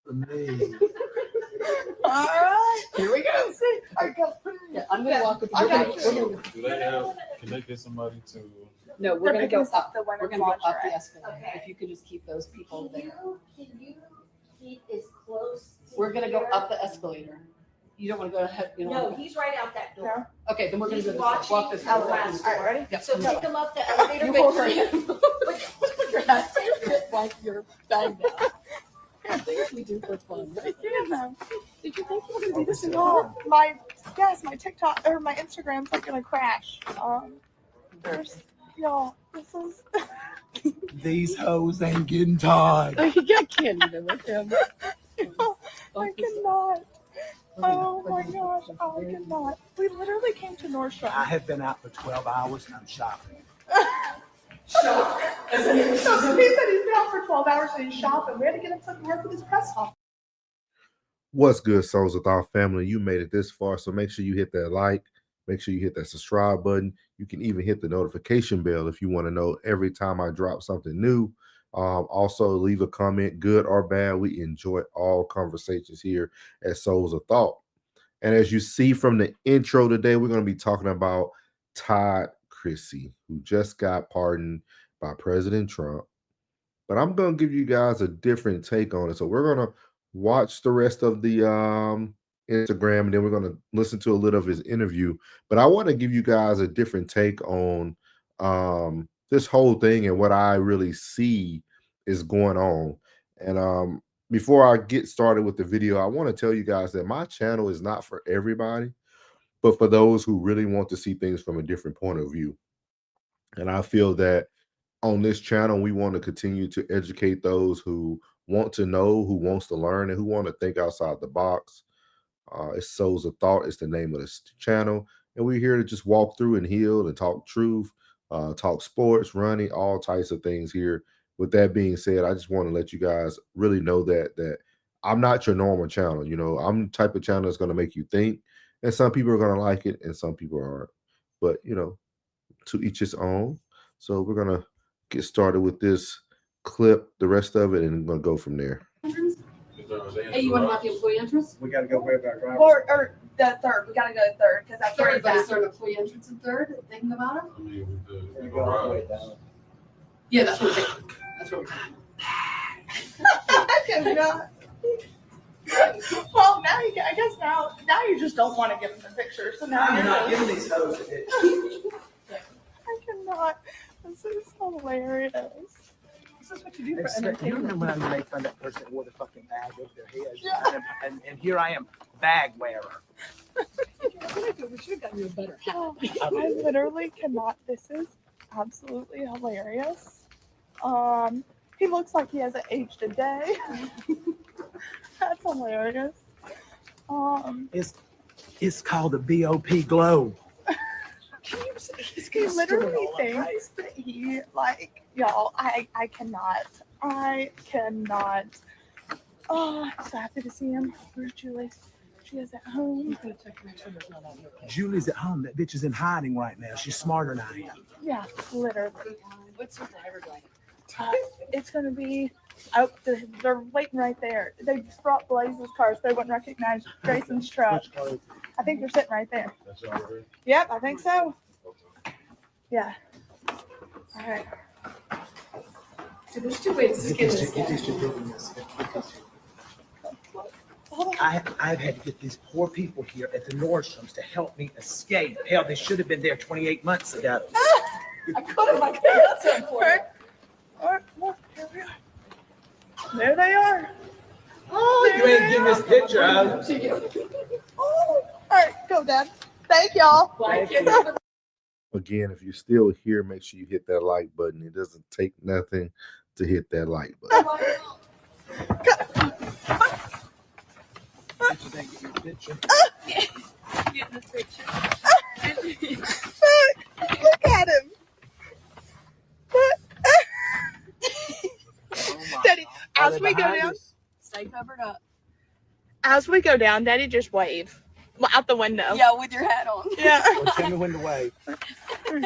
All right, here we go. See, I got. Yeah, I'm gonna walk with I got you. Do they have? Can they get somebody to? No, we're gonna go up. The We're gonna go up the escalator. Okay. If you could just keep those people there. Can you keep as close? We're gonna go up the escalator. You don't wanna go ahead, you know? No, he's right out that door. Okay, then we're gonna He's go this way. Walk this way. watching the last All door. right, ready? Yep. So take him up the elevator. You but hold her hand. Put your hat like your bag down. Things we do for fun. Did you think you were gonna do this in My TikTok or my Instagram's like gonna crash. There's y'all. This is. These hoes ain't getting tired. I can't even with him. I cannot. Oh my gosh, I cannot. We literally came to I Nordstrom. have been out for 12 hours and I'm shopping. So he said he's been out for 12 hours and he's shopping. We had to get him something to work with his press off. What's good, Souls with Our Family? You made it this far, so make sure you hit that like. Make sure you hit that subscribe button. You can even hit the notification bell if you want to know every time I drop something new. Also, leave a comment, good or bad. We enjoy all conversations here at Souls of Thought. And as you see from the intro today, we're going to be talking about Todd Chrisley, who just got pardoned by President Trump. But I'm going to give you guys a different take on it. So we're going to watch the rest of the Instagram, and then we're going to listen to a little of his interview. But I want to give you guys a different take on this whole thing and what I really see is going on. And before I get started with the video, I want to tell you guys that my channel is not for everybody, but for those who really want to see things from a different point of view. And I feel that on this channel, we want to continue to educate those who want to know, who wants to learn, and who want to think outside the box. It's Souls of Thought is the name of this channel. And we're here to just walk through and heal and talk truth, talk sports, running, all types of things here. With that being said, I just want to let you guys really know that I'm not your normal channel. You know, I'm the type of channel that's going to make you think. And some people are going to like it and some people aren't. But, you know, to each his own. So we're going to get started with this clip, the rest of it, and I'm going to go from there. Hey, you want to have the employee entrance? We got to go way back, right? Or the third. We gotta go third because that's Third, but is back. there an employee entrance in third? Thinking about it? I mean, with the We go all the way garage. down. Yeah, that's what we're taking. That's what we're taking. I cannot. Well, now I guess now you just don't want to give him the picture. So now I'm not you're giving these hoes a bitch. I cannot. This is hilarious. This is what you do for You entertainment. remember when I made fun of that person that wore the fucking bag over their head? Yeah. And here I am, bag wearer. We should have gotten you a better hat. Oh, I literally cannot. This is absolutely hilarious. He looks like he hasn't aged a day. That's hilarious. It's called the BOP glow. He literally thinks that he like y'all. I cannot. Oh, I'm so happy to see him. Where's Julie? She is at home. He's gonna check to make sure there's not on your page. Julie's at home. That bitch is in hiding right now. She's smarter than I am. Yeah, literally. What's your driver going? It's gonna be. Oh, they're waiting right there. They just brought Blaze's car, so they wouldn't recognize Jason's truck. Which car is it? I think they're sitting right there. That's all right. Yep, I think so. Yeah. All right. So there's two ways to get this Get guy. these two doing this. Hold on. I've had to get these poor people here at the Nordstroms to help me escape. Hell, they should have been there 28 months ago. I could have done something for you. All right, look, here we are. There they are. Oh, you ain't getting this picture out. Oh, all right, go, Dad. Thank y'all. Like, Again, if you're still here, make sure you hit that like button. It doesn't take nothing to hit that like button. Bitches ain't getting this picture. Look at him. Oh my. Daddy, Are as they we go behind down, us? stay covered up. as we go down, Daddy, just wave out the window. Yeah, with your hat on. Yeah. Well, tell me when to wave. Where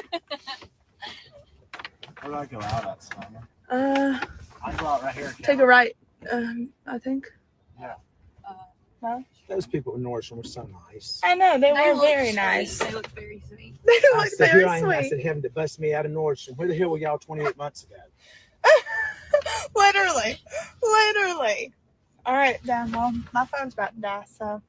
do I go out at, Summer? I go out right here. Take a right. I think. Those people in Nordstrom were so nice. I know they were look very sweet. nice. They look very sweet. They I look said, here very I am. I sweet. said, having to bust me out of Nordstrom. Where the hell were y'all 28 months ago? Literally. All right, then. Well, my phone's about to die, so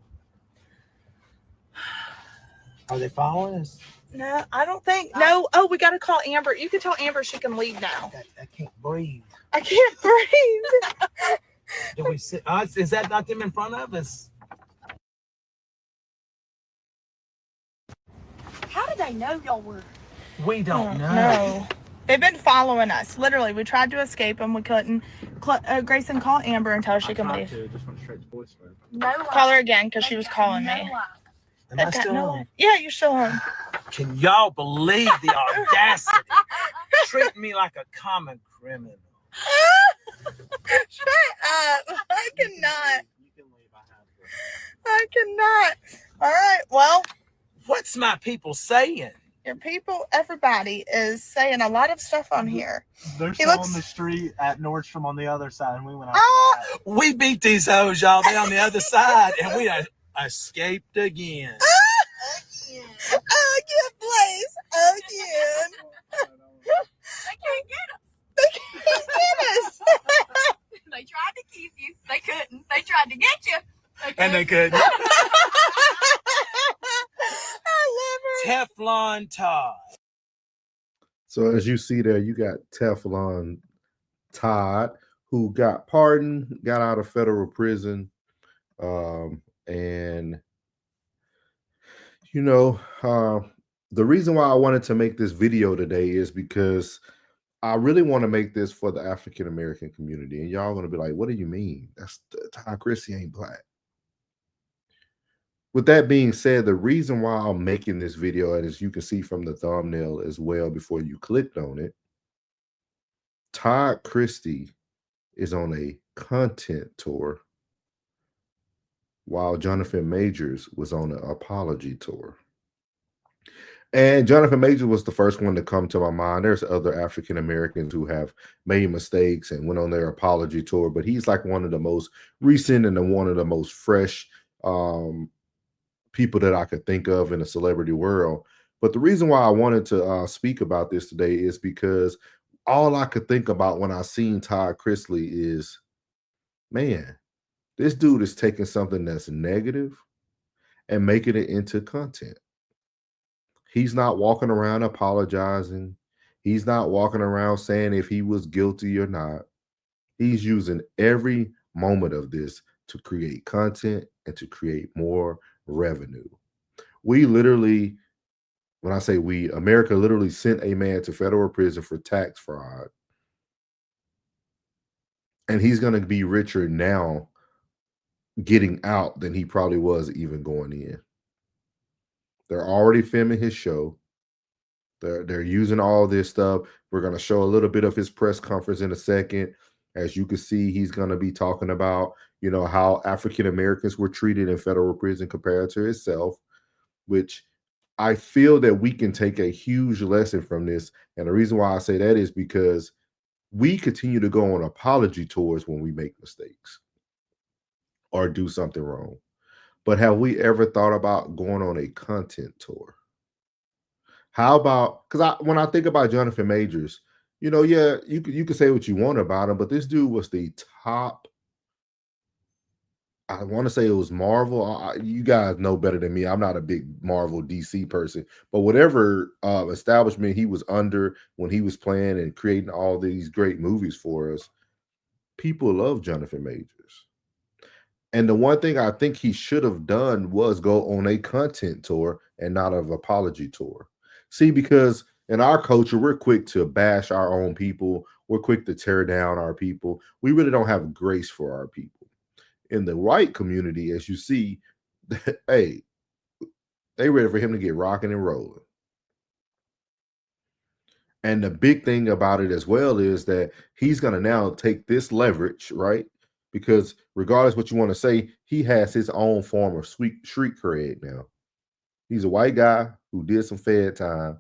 Are they following us? no, I don't think. No. Oh, we got to call Amber. You can tell Amber she can leave now. I can't breathe. I can't breathe. Do we sit? Is that not them in front of us? How did they know y'all were? We don't know. No. They've been following us. Literally, we tried to escape them. We couldn't. Grayson, call Amber and tell her she can leave. Just went straight to voicemail. No. Call her again because she was calling me. Am I still No. on? Yeah, you're still on. Can y'all believe the audacity? Treating me like a common criminal. Shut up. I cannot. You can leave. I cannot. All right. Well, What's my people saying? your people, everybody is saying a lot of stuff on here. They're He still looks- on the street at Nordstrom on the other side, and we went out. Ah! We beat these hoes, y'all. They on the other side, and we escaped again. Again, please. Again. They can't get us. They can't get us. They tried to keep you. They couldn't. They tried to get you. And they could. I love her. Teflon Todd. So as you see there, you got Teflon Todd, who got pardoned, got out of federal prison, and the reason why I wanted to make this video today is because I really want to make this for the African American community, and y'all gonna be like, "What do you mean? That's Todd Chrisley ain't black." With that being said, the reason why I'm making this video, and as you can see from the thumbnail as well before you clicked on it, Todd Chrisley is on a content tour while Jonathan Majors was on an apology tour. And Jonathan Majors was the first one to come to my mind. There's other African Americans who have made mistakes and went on their apology tour, but he's like one of the most recent and one of the most fresh people that I could think of in the celebrity world. But the reason why I wanted to speak about this today is because all I could think about when I seen Todd Chrisley is, man, this dude is taking something that's negative and making it into content. He's not walking around apologizing. He's not walking around saying if he was guilty or not. He's using every moment of this to create content and to create more revenue. We literally, when I say we, America literally sent a man to federal prison for tax fraud. And he's going to be richer now getting out than he probably was even going in. They're already filming his show. They're using all this stuff. We're going to show a little bit of his press conference in a second. As you can see, he's going to be talking about, how African Americans were treated in federal prison compared to himself, which I feel that we can take a huge lesson from this. And the reason why I say that is because we continue to go on apology tours when we make mistakes or do something wrong. But have we ever thought about going on a content tour? How about, because when I think about Jonathan Majors, you could say what you want about him, but this dude was the top. I want to say it was Marvel. You guys know better than me. I'm not a big Marvel DC person, but whatever establishment he was under when he was playing and creating all these great movies for us, people love Jonathan Majors. And the one thing I think he should have done was go on a content tour and not an apology tour. See, because in our culture, we're quick to bash our own people. We're quick to tear down our people. We really don't have grace for our people. In the white community, as you see, hey, they ready for him to get rocking and rolling. And the big thing about it as well is that he's going to now take this leverage, right? Because regardless what you want to say, he has his own form of street cred now. He's a white guy who did some Fed time,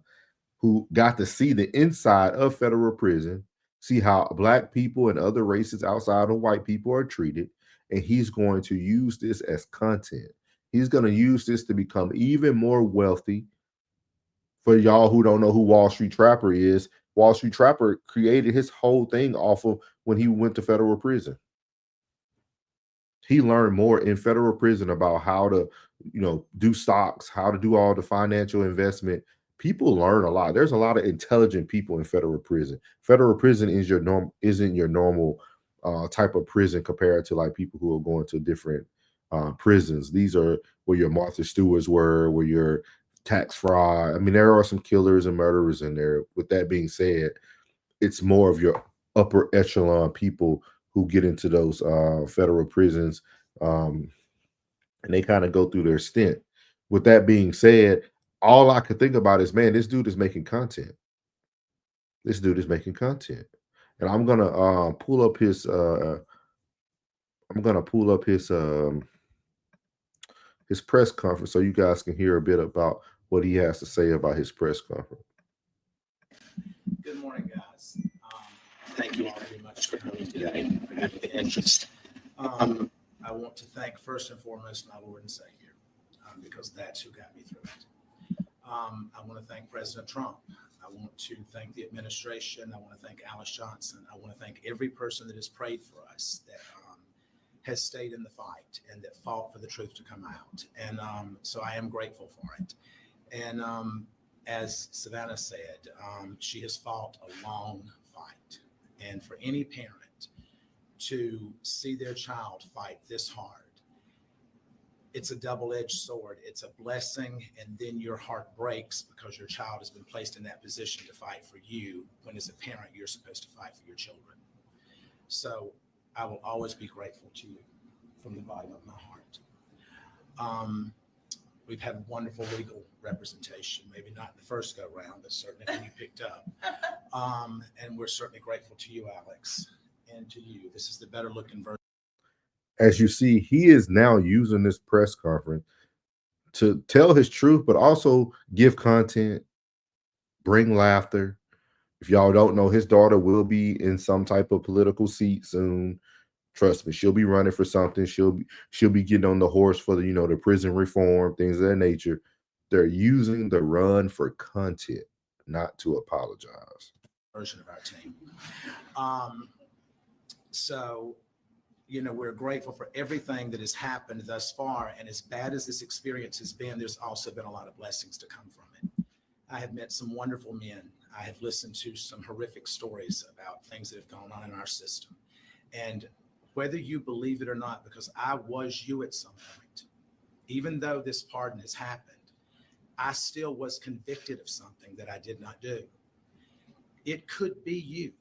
who got to see the inside of federal prison, see how black people and other races outside of white people are treated. and he's going to use this as content. He's going to use this to become even more wealthy. For y'all who don't know who Wall Street Trapper is, Wall Street Trapper created his whole thing off of when he went to federal prison. He learned more in federal prison about how to, do stocks, how to do all the financial investment. People learn a lot. There's a lot of intelligent people in federal prison. Federal prison isn't your normal type of prison compared to like people who are going to different prisons. These are where your Martha Stewarts were, where your tax fraud. I mean, there are some killers and murderers in there. With that being said, it's more of your upper echelon people who get into those federal prisons, and they kind of go through their stint. With that being said, all I could think about is, man, this dude is making content. This dude is making content, and I'm gonna pull up his. I'm gonna pull up his press conference so you guys can hear a bit about what he has to say about his press conference. Good morning, guys. Thank you all very much for coming today, for having the interest. I want to thank first and foremost my Lord and Savior, because that's who got me through it. I want to thank President Trump. I want to thank the administration. I want to thank Alice Johnson. I want to thank every person that has prayed for us, that has stayed in the fight and that fought for the truth to come out. And so I am grateful for it. And as Savannah said, she has fought a long fight. And for any parent to see their child fight this hard, it's a double-edged sword. It's a blessing, and then your heart breaks because your child has been placed in that position to fight for you, when as a parent, you're supposed to fight for your children. So I will always be grateful to you from the bottom of my heart. We've had wonderful legal representation, maybe not the first go round, but certainly when you picked up. And we're certainly grateful to you, Alex, and to you. This is the better looking version. As you see, he is now using this press conference to tell his truth, but also give content, bring laughter. If y'all don't know, his daughter will be in some type of political seat soon. Trust me, she'll be running for something. She'll be getting on the horse for the, the prison reform, things of that nature. They're using the run for content, not to apologize. Version of our team. So, we're grateful for everything that has happened thus far. And as bad as this experience has been, there's also been a lot of blessings to come from it. I have met some wonderful men. I have listened to some horrific stories about things that have gone on in our system. And whether you believe it or not, because I was you at some point, even though this pardon has happened, I still was convicted of something that I did not do. It could be you.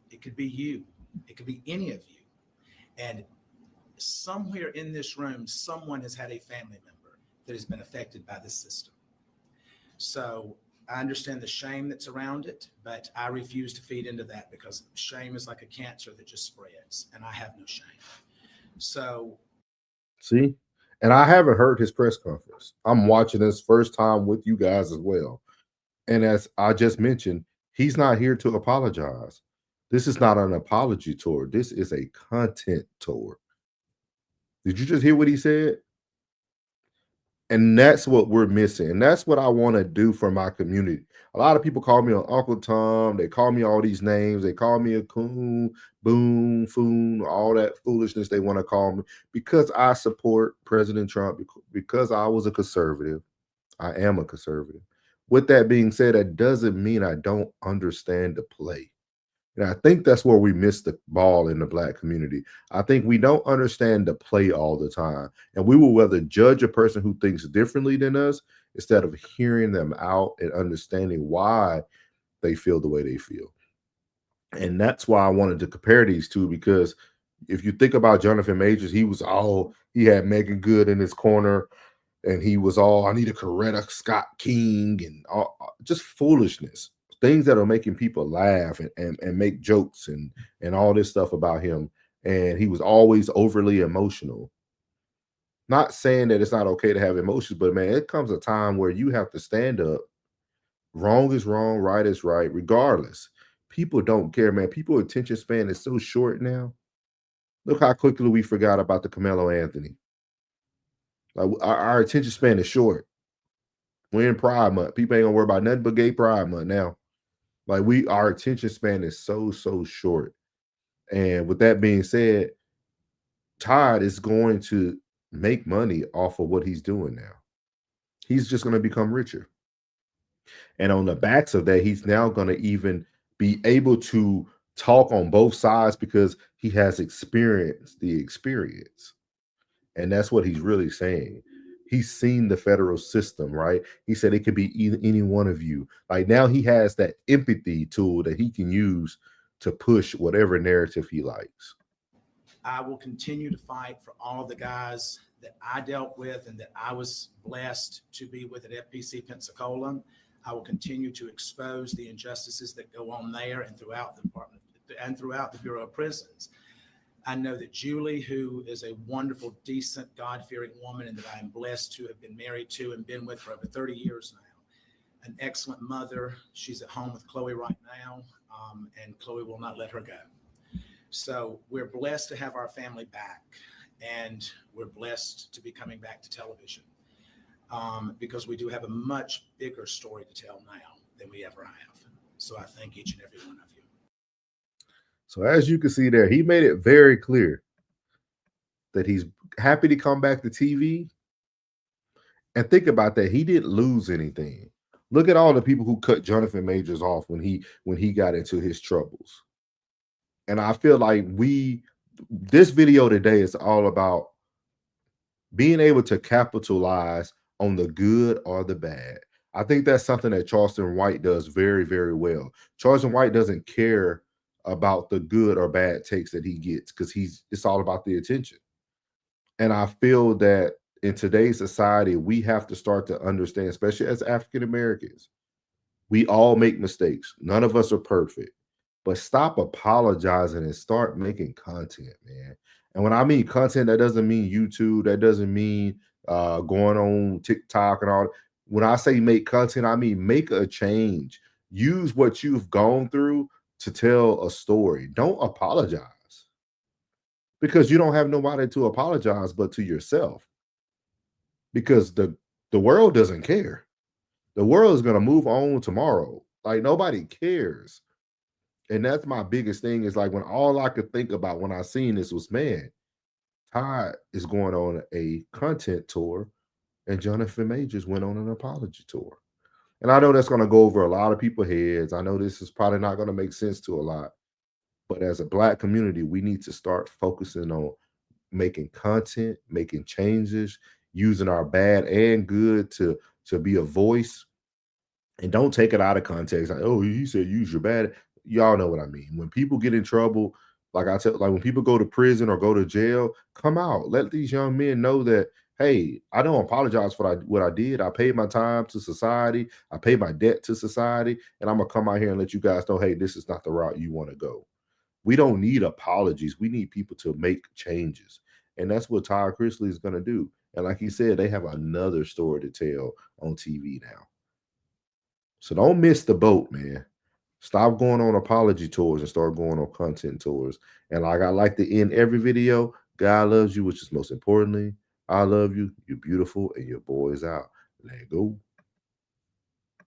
It could be you. It could be any of you. And somewhere in this room, someone has had a family member that has been affected by this system. So I understand the shame that's around it, but I refuse to feed into that, because shame is like a cancer that just spreads, and I have no shame. So, see, and I haven't heard his press conference. I'm watching this first time with you guys as well. And as I just mentioned, he's not here to apologize. This is not an apology tour. This is a content tour. Did you just hear what he said? And that's what we're missing. And that's what I want to do for my community. A lot of people call me Uncle Tom. They call me all these names. They call me a coon, boom, foon, all that foolishness they want to call me, because I support President Trump, because I was a conservative. I am a conservative. With that being said, that doesn't mean I don't understand the play. And I think that's where we miss the ball in the Black community. I think we don't understand the play all the time. And we will rather judge a person who thinks differently than us instead of hearing them out and understanding why they feel the way they feel. And that's why I wanted to compare these two, because if you think about Jonathan Majors, he had Megan Good in his corner, and he was all, I need a Coretta Scott King, and just foolishness. Things that are making people laugh and make jokes and all this stuff about him. And he was always overly emotional. Not saying that it's not okay to have emotions, but man, it comes a time where you have to stand up. Wrong is wrong, right is right, regardless. People don't care, man. People's attention span is so short now. Look how quickly we forgot about the Carmelo Anthony. Like our attention span is short. We're in Pride Month. People ain't gonna worry about nothing but gay Pride Month now. Like our attention span is so short. And with that being said, Todd is going to make money off of what he's doing now. He's just going to become richer. And on the backs of that, he's now going to even be able to talk on both sides because he has experienced the experience. And that's what he's really saying. He's seen the federal system, right? He said it could be any one of you. Like now he has that empathy tool that he can use to push whatever narrative he likes. I will continue to fight for all of the guys that I dealt with and that I was blessed to be with at FPC Pensacola. I will continue to expose the injustices that go on there and throughout the department and throughout the Bureau of Prisons. I know that Julie, who is a wonderful, decent, God-fearing woman and that I am blessed to have been married to and been with for over 30 years now, an excellent mother. She's at home with Chloe right now, and Chloe will not let her go. So we're blessed to have our family back, and we're blessed to be coming back to television because we do have a much bigger story to tell now than we ever have. So I thank each and every one of you. So as you can see there, he made it very clear that he's happy to come back to TV. And think about that. He didn't lose anything. Look at all the people who cut Jonathan Majors off when he got into his troubles. And I feel like this video today is all about being able to capitalize on the good or the bad. I think that's something that Charleston White does very, very well. Charleston White doesn't care about the good or bad takes that he gets because it's all about the attention. And I feel that in today's society, we have to start to understand, especially as African Americans, we all make mistakes. None of us are perfect. But stop apologizing and start making content, man. And when I mean content, that doesn't mean YouTube. That doesn't mean going on TikTok and all. When I say make content, I mean make a change. Use what you've gone through to tell a story. Don't apologize because you don't have nobody to apologize but to yourself. Because the world doesn't care. The world is going to move on tomorrow. Like nobody cares. And that's my biggest thing is like when all I could think about when I seen this was, man, Todd is going on a content tour and Jonathan Majors went on an apology tour. And I know that's going to go over a lot of people's heads. I know this is probably not going to make sense to a lot. But as a Black community, we need to start focusing on making content, making changes, using our bad and good to be a voice. And don't take it out of context. Like, oh, he said use your bad. Y'all know what I mean. When people get in trouble, like when people go to prison or go to jail, come out. Let these young men know that, hey, I don't apologize for what I did. I paid my time to society. I paid my debt to society. And I'm going to come out here and let you guys know, hey, this is not the route you want to go. We don't need apologies. We need people to make changes. And that's what Todd Chrisley is going to do. And like he said, they have another story to tell on TV now. So don't miss the boat, man. Stop going on apology tours and start going on content tours. And like I like to end every video, God loves you, which is most importantly, I love you, you're beautiful, and your boy is out. Let go.